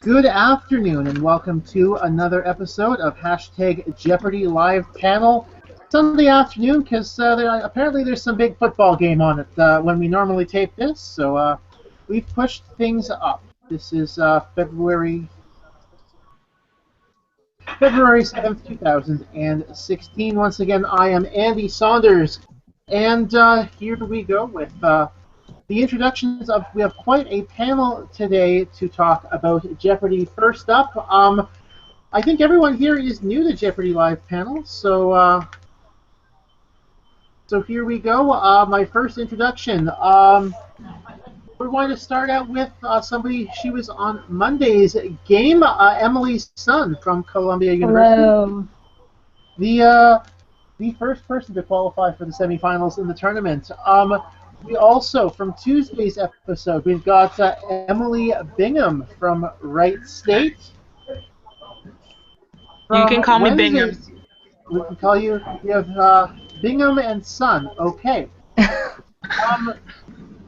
Good afternoon, and welcome to another episode of Hashtag Jeopardy Live Panel. Sunday afternoon, because apparently there's some big football game on it when we normally tape this, so we've pushed things up. This is February 7th, 2016. Once again, I am Andy Saunders, and here we go with the introductions of. We have quite a panel today to talk about Jeopardy. First up, I think everyone here is new to Jeopardy Live Panel, so here we go. My first introduction. We're going to start out with somebody. She was on Monday's game, Emily's son from Columbia University. Hello. The first person to qualify for the semifinals in the tournament. We also, from Tuesday's episode, we've got Emily Bingham from Wright State. You can call me Bingham. We can call you. We have Bingham and Son. Okay.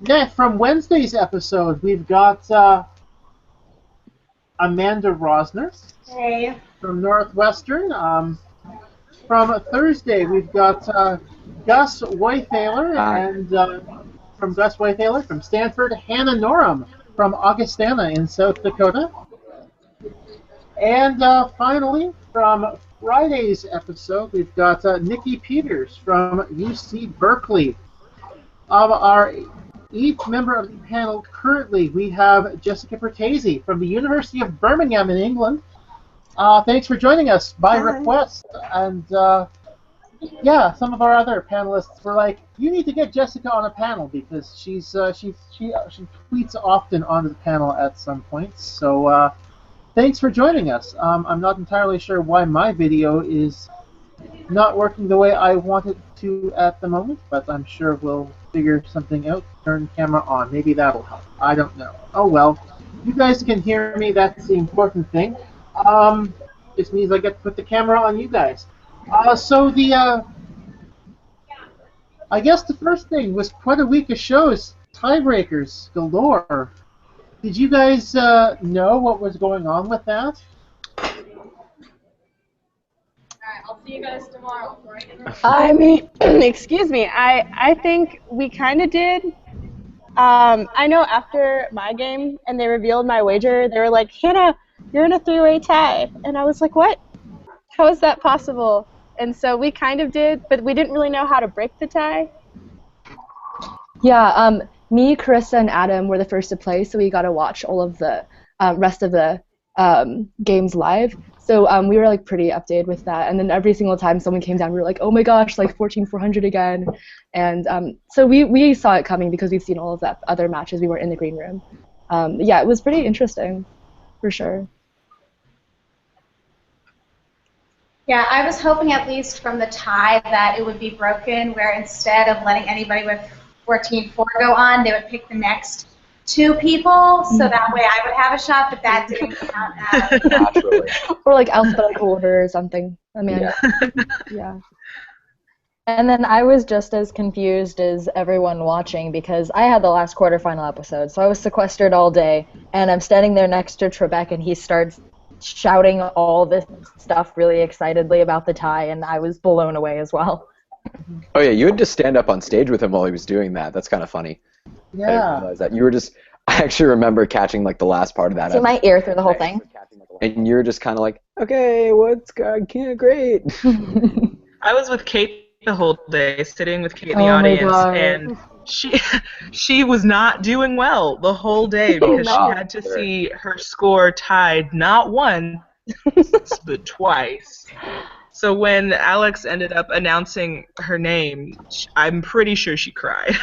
Next, from Wednesday's episode, we've got Amanda Rosner. Hey. From Northwestern. From Thursday, we've got Gus Wythaler, and from Gus Wythaler from Stanford, Hannah Norem from Augustana in South Dakota. And finally, from Friday's episode, we've got Niki Peters from UC Berkeley. Each member of the panel currently, we have Jessica Pratesi from the University of Birmingham in England. Thanks for joining us by request. And yeah, some of our other panelists were like, "You need to get Jessica on a panel because she tweets often onto the panel at some points." So thanks for joining us. I'm not entirely sure why my video is not working the way I want it to at the moment, but I'm sure we'll figure something out. Turn camera on. Maybe that'll help. I don't know. Oh well. You guys can hear me. That's the important thing. This means I get to put the camera on you guys. So I guess the first thing was quite a week of shows, tiebreakers galore. Did you guys know what was going on with that? Alright, I'll see you guys tomorrow. I mean, excuse me, I think we kind of did. I know after my game and they revealed my wager, they were like, "Hannah, you're in a three-way tie." And I was like, "What? How is that possible?" And so we kind of did, but we didn't really know how to break the tie. Yeah, me, Carissa, and Adam were the first to play, so we got to watch all of the rest of the games live. So we were like pretty updated with that. And then every single time someone came down, we were like, "Oh my gosh, like 14,400 again." And so we saw it coming because we've seen all of that other matches. We were in the green room. Yeah, it was pretty interesting, for sure. Yeah, I was hoping at least from the tie that it would be broken, where instead of letting anybody with 14-4 go on, they would pick the next two people, so that way I would have a shot, but that didn't count as. Naturally. Or like alphabetical order or something. I mean, yeah. And then I was just as confused as everyone watching because I had the last quarterfinal episode, so I was sequestered all day, and I'm standing there next to Trebek, and he starts shouting all this stuff really excitedly about the tie, and I was blown away as well. Oh yeah, you had to stand up on stage with him while he was doing that. That's kind of funny. Yeah. I didn't realize that. You were just. I actually remember catching like the last part of that. See my ear through the whole thing. And you're just kind of like, okay, what's great. I was with Kate the whole day, sitting with Kate in the audience, and she was not doing well the whole day because she had to see her score tied not once but twice. So when Alex ended up announcing her name, I'm pretty sure she cried.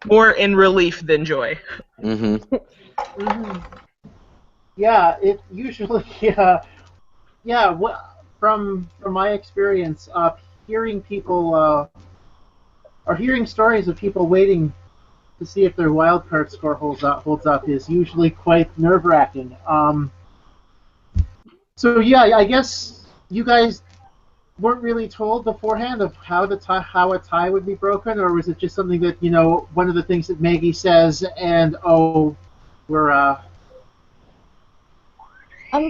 More in relief than joy. Mm-hmm. Yeah, it usually. Yeah. From my experience, hearing people or hearing stories of people waiting to see if their wildcard score holds up is usually quite nerve-wracking. So yeah, I guess you guys weren't really told beforehand of how a tie would be broken, or was it just something that, you know, one of the things that Maggie says, and oh, we're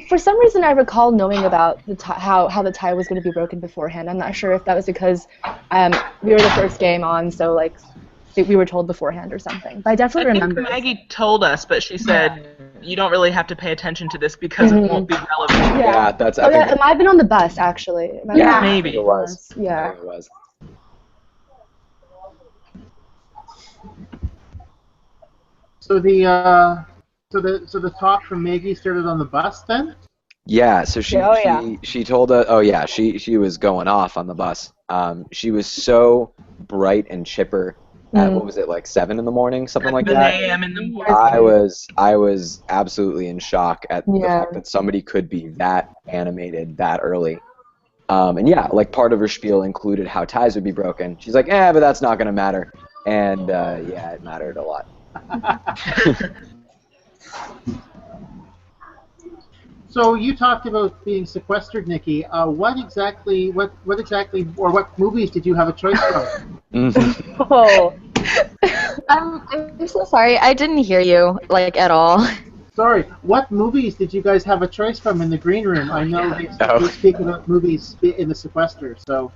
For some reason, I recall knowing about how the tie was going to be broken beforehand. I'm not sure if that was because we were the first game on, so like we were told beforehand or something. But I definitely remember. Maggie told us, but she said you don't really have to pay attention to this because it won't be relevant. Yeah, that's. I think it might have been on the bus actually. Yeah, maybe it was. Yeah. It was. So the talk from Maggie started on the bus then? Yeah, so she told us. Oh yeah, she was going off on the bus. She was so bright and chipper. At, what was it, like 7 in the morning, something like that? 7 a.m. in the morning. I was absolutely in shock at the fact that somebody could be that animated that early. And yeah, like part of her spiel included how ties would be broken. She's like, but that's not gonna matter. And yeah, it mattered a lot. So you talked about being sequestered, Niki. What exactly, or what movies did you have a choice from? Oh, I'm so sorry. I didn't hear you like at all. Sorry, what movies did you guys have a choice from in the green room? I know they speak about movies in the sequester, so.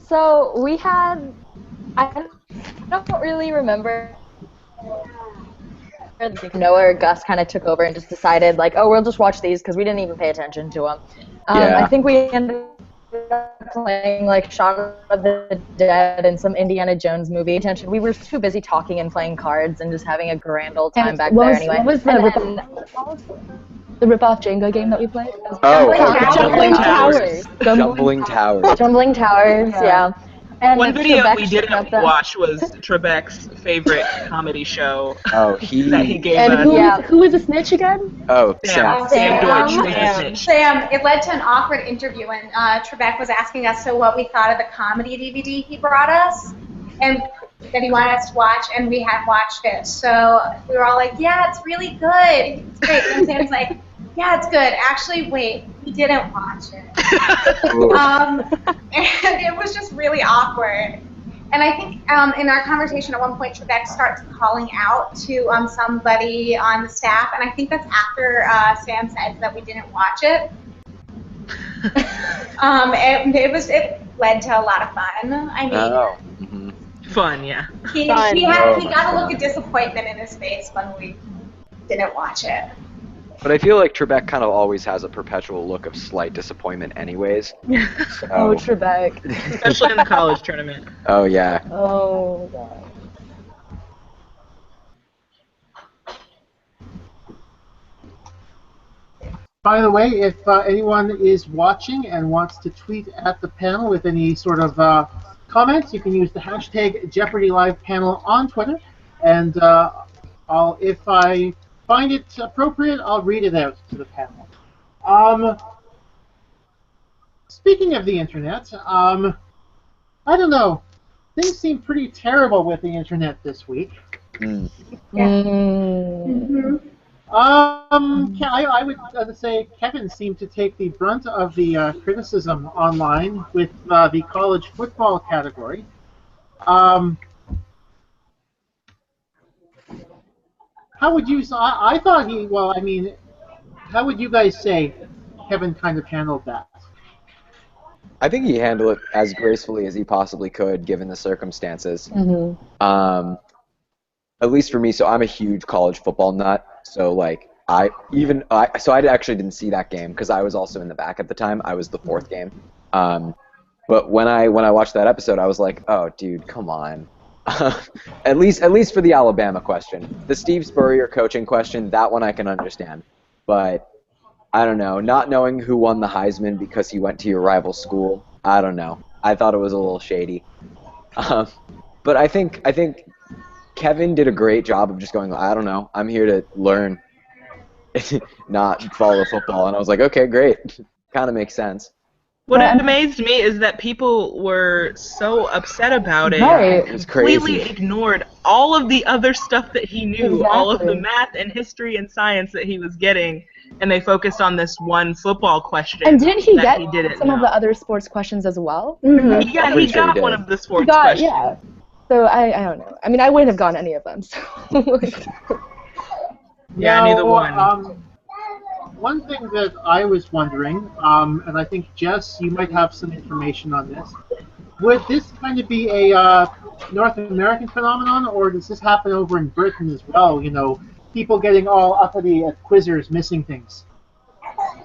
So we had, I don't really remember. Noah or Gus kind of took over and just decided, like, oh, we'll just watch these because we didn't even pay attention to them. I think we ended up playing, like, Shaun of the Dead and some Indiana Jones movie. We were too busy talking and playing cards and just having a grand old time back there anyway. What was the rip-off Jenga game that we played? Jumbling Towers. Jumbling Towers. Jumbling Towers, yeah. And one video we didn't watch was Trebek's favorite comedy show. Oh, that he gave us. And who was the snitch again? Oh, Sam Deutsch. Sam, it led to an awkward interview when Trebek was asking us what we thought of the comedy DVD he brought us, and that he wanted us to watch, and we had watched it. So we were all like, yeah, it's really good. It's great. And Sam's like, yeah, it's good. Actually, wait, we didn't watch it. And it was just really awkward. And I think in our conversation at one point, Trebek starts calling out to somebody on the staff, and I think that's after Sam said that we didn't watch it. It led to a lot of fun. I mean, fun, yeah. He got a look of disappointment in his face when we didn't watch it. But I feel like Trebek kind of always has a perpetual look of slight disappointment anyways. So. Oh, Trebek. Especially in the college tournament. Oh, yeah. Oh, God. By the way, if anyone is watching and wants to tweet at the panel with any sort of comments, you can use the hashtag Jeopardy Live Panel on Twitter, and if I find it appropriate, I'll read it out to the panel. Speaking of the internet, I don't know. Things seem pretty terrible with the internet this week. I would say Kevin seemed to take the brunt of the criticism online with the college football category. How would you? I thought he. Well, I mean, how would you guys say Kevin kind of handled that? I think he handled it as gracefully as he possibly could, given the circumstances. At least for me, so I'm a huge college football nut. So like, I actually didn't see that game because I was also in the back at the time. I was the fourth game. But when I watched that episode, I was like, oh, dude, come on. At least for the Alabama question. The Steve Spurrier coaching question, that one I can understand. But I don't know, not knowing who won the Heisman because he went to your rival school, I don't know. I thought it was a little shady. But I think Kevin did a great job of just going, I don't know, I'm here to learn, not follow football. And I was like, okay, great. Kind of makes sense. What amazed me is that people were so upset about it. Right. It was crazy. Completely ignored all of the other stuff that he knew, all of the math and history and science that he was getting, and they focused on this one football question. And didn't he get some know. of the other sports questions as well? Yeah, he got one of the sports questions. Yeah. So I don't know. I mean, I wouldn't have gotten any of them. So. Yeah, neither one. one thing that I was wondering, and I think Jess, you might have some information on this. Would this kind of be a North American phenomenon, or does this happen over in Britain as well? You know, people getting all uppity at quizzers missing things.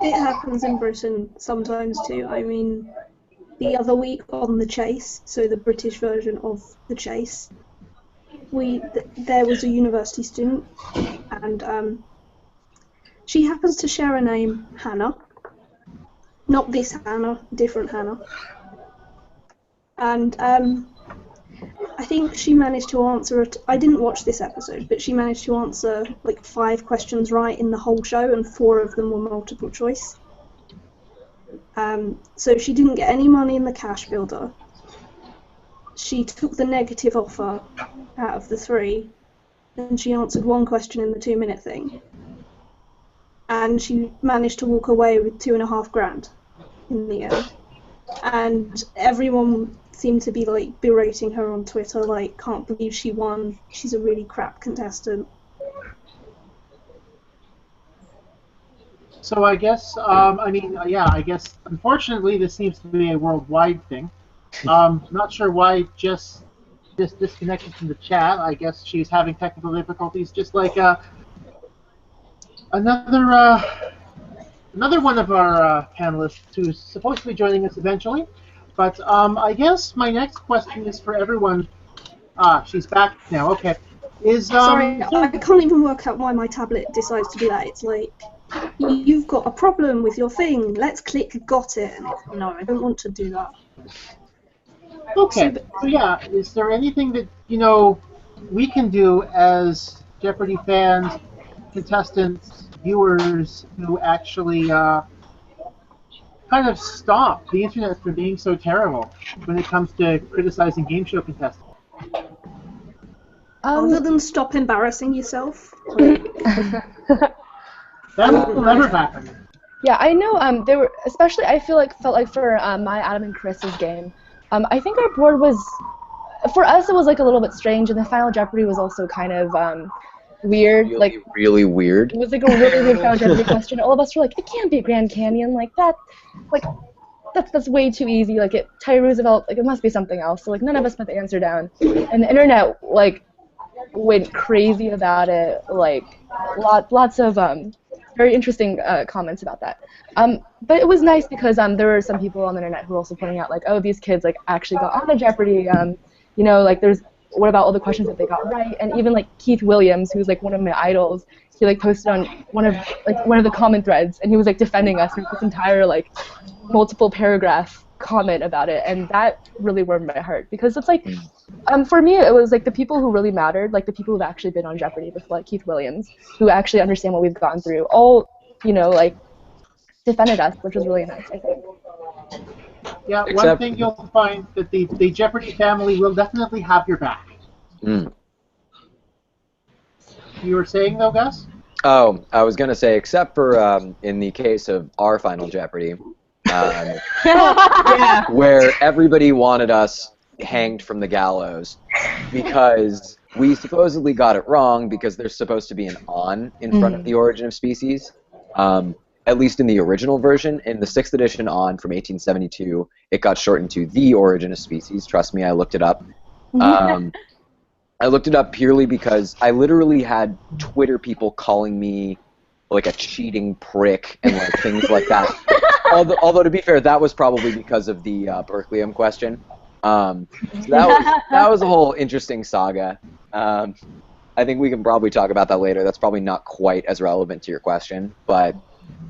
It happens in Britain sometimes too. I mean, the other week on The Chase, so the British version of The Chase, there was a university student, and she happens to share a name, Hannah. Not this Hannah, different Hannah. And I think she managed to answer it. I didn't watch this episode, but she managed to answer like 5 questions right in the whole show, and 4 of them were multiple choice. So she didn't get any money in the cash builder. She took the negative offer out of the 3, and she answered 1 question in the 2-minute thing. And she managed to walk away with $2.5 grand in the end. And everyone seemed to be like berating her on Twitter, like, can't believe she won. She's a really crap contestant. So I guess, I guess, unfortunately, this seems to be a worldwide thing. Not sure why Jess just disconnected from the chat. I guess she's having technical difficulties, just like another one of our panelists who's supposed to be joining us eventually. But I guess my next question is for everyone. She's back now. Okay. Sorry, I can't even work out why my tablet decides to do that. It's like, you've got a problem with your thing. Let's click got it. And no, I don't want to do that. Okay. So yeah, is there anything that we can do as Jeopardy fans, contestants, viewers who actually kind of stop the internet from being so terrible when it comes to criticizing game show contestants? Other than stop embarrassing yourself. That will never happen. Yeah, I know. There were, especially I felt like for my Adam and Chris's game, I think our board was, for us it was like a little bit strange, and the Final Jeopardy was also kind of weird. Really weird. It was like a really weird Final Jeopardy question. All of us were like, it can't be Grand Canyon, that's way too easy. Like Teddy Roosevelt, it must be something else. So none of us put the answer down, and the internet went crazy about it. Lots of very interesting comments about that. But it was nice because there were some people on the internet who were also pointing out oh, these kids actually got on the Jeopardy. There's what about all the questions that they got right? And even Keith Williams, who's one of my idols, he posted on one of the comment threads, and he was defending us with this entire multiple paragraph comment about it, and that really warmed my heart because it's for me it was the people who really mattered, the people who've actually been on Jeopardy before, Keith Williams, who actually understand what we've gone through, all defended us, which was really nice, I think. Yeah, one thing you'll find that the Jeopardy family will definitely have your back. You were saying though, Gus? Oh, I was gonna say, except for in the case of our Final Jeopardy, where everybody wanted us hanged from the gallows because we supposedly got it wrong because there's supposed to be an on in front of the origin of species. At least in the original version. In the 6th edition on from 1872, it got shortened to the origin of species. Trust me, I looked it up. I looked it up purely because I literally had Twitter people calling me a cheating prick and things like that. Although to be fair, that was probably because of the Berkeleyum question. So that was a whole interesting saga. I think we can probably talk about that later. That's probably not quite as relevant to your question, but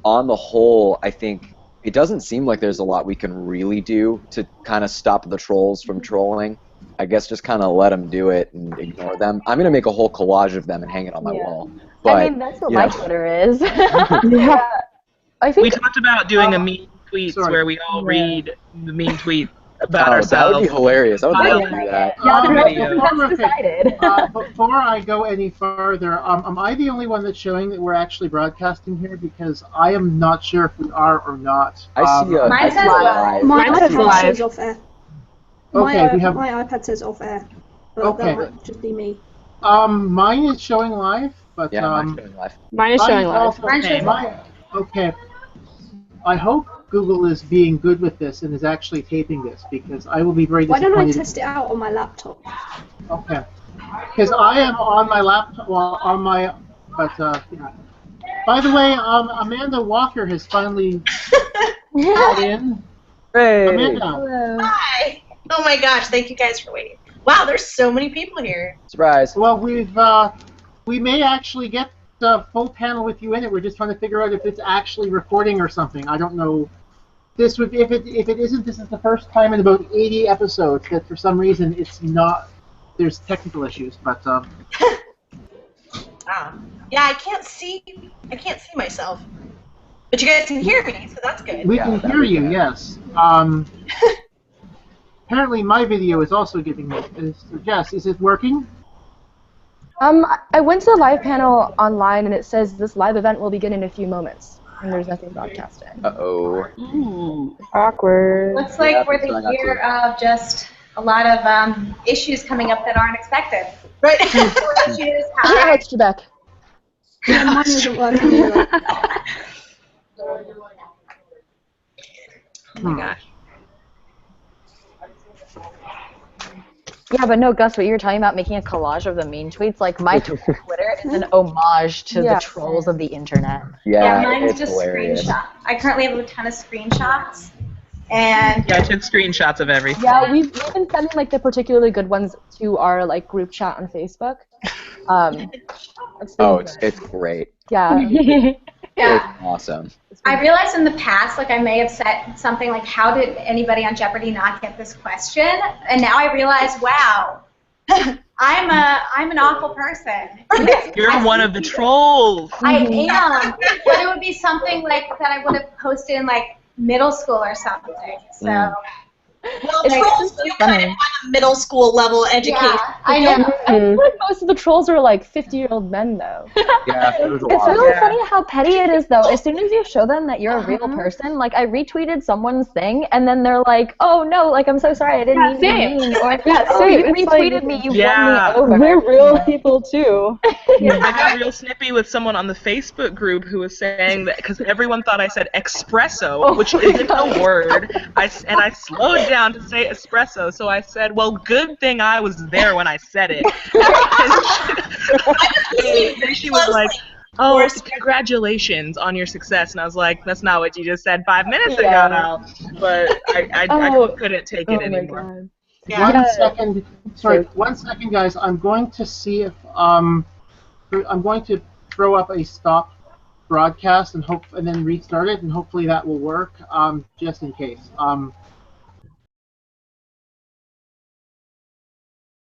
on the whole, I think it doesn't seem like there's a lot we can really do to kind of stop the trolls from trolling. I guess just kind of let them do it and ignore them. I'm going to make a whole collage of them and hang it on my wall. But, I mean, that's what my Twitter is. I think we talked about doing a mean tweets where we all read the mean tweet about ourselves. That would be hilarious. I would love to do that. Before I go any further, am I the only one that's showing that we're actually broadcasting here? Because I am not sure if we are or not. I see Mine says live. Mine says off air. Okay, my iPad says off air. But that might just be me. Mine is showing live, but mine's showing live. Mine is showing live. Okay. I hope Google is being good with this and is actually taping this, because I will be very Why disappointed. don't I test it out on my laptop? Okay. Because I am on my laptop, well, on my, but, yeah. By the way, Amanda Walker has finally got in. Hey. Amanda. Hello. Hi. Oh my gosh, thank you guys for waiting. Wow, there's so many people here. Surprise. Well, we may actually get the full panel with you in it. We're just trying to figure out if it's actually recording or something. I don't know. This would, if it isn't, this is the first time in about 80 episodes that for some reason it's not. There's technical issues, but Yeah, I can't see myself. But you guys can hear me, so that's good. we can hear you. Yes. Apparently, my video is also giving me. Jess, is it working? I went to the live panel online and it says this live event will begin in a few moments, and there's nothing broadcasting. Uh-oh. Ooh. Awkward. Looks like we're the year of just a lot of issues coming up that aren't expected. Right. Issues, Hi, Alex Trebek. Yeah, mine isn't working either. Oh my gosh. Yeah, but no, Gus, what you were talking about making a collage of the mean tweets, like my Twitter is an homage to the trolls of the internet. Yeah, mine's it's just hilarious. screenshot. I currently have a ton of screenshots, and Yeah, I took screenshots of everything. Yeah, we've been sending like the particularly good ones to our like group chat on Facebook. It's great. Yeah. yeah. It's awesome. I realized in the past, like I may have said something like, "How did anybody on Jeopardy not get this question?" And now I realize, wow, I'm an awful person. You're one of the trolls. I am, but it would be something like that I would have posted in like middle school or something. So. Well, trolls do kind of have a middle school level education. Yeah, I know. I feel like most of the trolls are like 50-year-old men, though. Yeah, there's a It's lot. really funny how petty it is, though. As soon as you show them that you're a real person, like I retweeted someone's thing, and then they're like, "Oh no, like I'm so sorry, I didn't mean to be mean," or "Oh, you retweeted me, you won me over." We're real people too. I got real snippy with someone on the Facebook group who was saying that because everyone thought I said espresso, which isn't a word. I slowed down to say espresso, so I said, "Well, good thing I was there when I said it." And she was like, "Oh, congratulations on your success," and I was like, "That's not what you just said 5 minutes ago, now." But I couldn't take it anymore. Yeah. 1 second. Sorry, 1 second, guys. I'm going to see if I'm going to throw up a stop broadcast and then restart it, and hopefully that will work. Just in case.